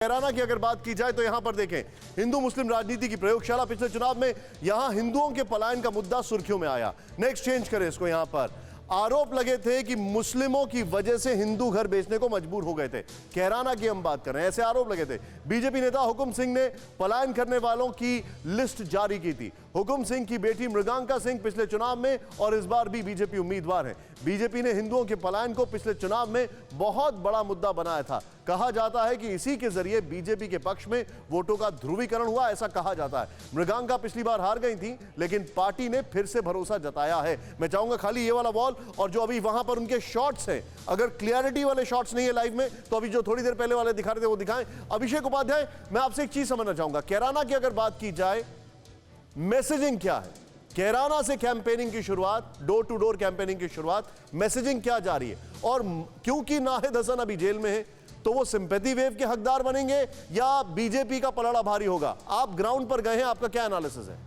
कैराना की अगर बात की जाए तो यहां पर देखें, हिंदू मुस्लिम राजनीति की प्रयोगशाला। पिछले चुनाव में यहां हिंदुओं के पलायन का मुद्दा सुर्खियों में आया। नेक्स्ट चेंज करें इसको। यहां पर आरोप लगे थे कि मुस्लिमों की वजह से हिंदू घर बेचने को मजबूर हो गए थे। कैराना की हम बात कर रहे हैं, ऐसे आरोप लगे थे। बीजेपी नेता हुकुम सिंह ने पलायन करने वालों की लिस्ट जारी की थी। हुकुम सिंह की बेटी मृगांका सिंह पिछले चुनाव में और इस बार भी बीजेपी उम्मीदवार है। बीजेपी ने हिंदुओं के पलायन को पिछले चुनाव में बहुत बड़ा मुद्दा बनाया था। कहा जाता है कि इसी के जरिए बीजेपी के पक्ष में वोटों का ध्रुवीकरण हुआ, ऐसा कहा जाता है। मृगांका पिछली बार हार गई थी, लेकिन पार्टी ने फिर से भरोसा जताया है। मैं चाहूंगा खाली ये वाला वॉल और जो अभी वहां पर उनके शॉट्स हैं, अगर क्लियरिटी वाले शॉट्स नहीं है लाइव में तो अभी जो थोड़ी देर पहले वाले दिखा रहे थे वो दिखाएं। अभिषेक उपाध्याय, मैं आपसे एक चीज समझना चाहूंगा, कैराना की अगर बात की जाए, मैसेजिंग क्या है? कैराना से कैंपेनिंग की शुरुआत, डोर टू डोर कैंपेनिंग की शुरुआत, मैसेजिंग क्या जा रही है? और क्योंकि नाहिद हसन अभी जेल में है तो वो सिंपैथी वेव के हकदार बनेंगे या बीजेपी का पलड़ा भारी होगा? आप ग्राउंड पर गए हैं, आपका क्या एनालिसिस है?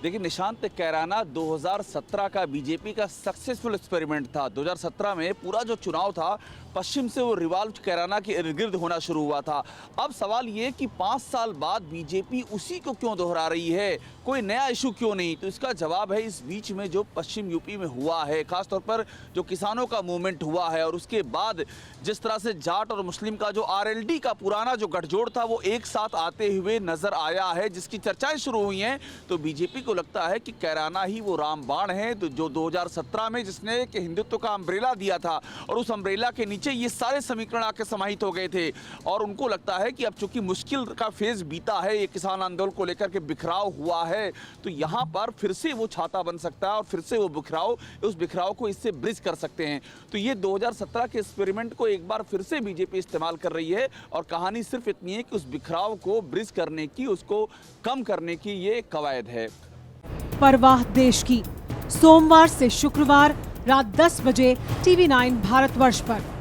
देखिए निशांत, कैराना 2017 का बीजेपी का सक्सेसफुल एक्सपेरिमेंट था। 2017 में पूरा जो चुनाव था पश्चिम से वो रिवाल्व कैराना के इर्द गिर्द होना शुरू हुआ था। अब सवाल ये कि 5 साल बाद बीजेपी उसी को क्यों दोहरा रही है, कोई नया इशू क्यों नहीं? तो इसका जवाब है इस बीच में जो पश्चिम यूपी में हुआ है, खासतौर पर जो किसानों का मूवमेंट हुआ है और उसके बाद जिस तरह से जाट और मुस्लिम का जो आरएलडी का पुराना जो गठजोड़ था वो एक साथ आते हुए नजर आया है, जिसकी चर्चाएं शुरू हुई हैं। तो बीजेपी को लगता है कि कैराना ही वो रामबाण है तो जो 2017 में जिसने एक हिंदुत्व का अम्ब्रेला दिया था और उस अम्ब्रेला के नीचे ये सारे समीकरण आके समाहित हो गए थे। और उनको लगता है कि अब चूंकि मुश्किल का फेज बीता है, ये किसान आंदोलन को लेकर के बिखराव हुआ है, तो यहाँ पर फिर से वो छाता बन सकता है और फिर से वो बिखराव, उस बिखराव को इससे ब्रिज कर सकते हैं। तो ये 2017 के एक्सपेरिमेंट को एक बार फिर से बीजेपी इस्तेमाल कर रही है और कहानी सिर्फ इतनी है कि उस बिखराव को ब्रिज करने की, उसको कम करने की ये कवायद है। परवाह देश की, सोमवार से शुक्रवार रात 10 बजे TV9 भारतवर्ष पर।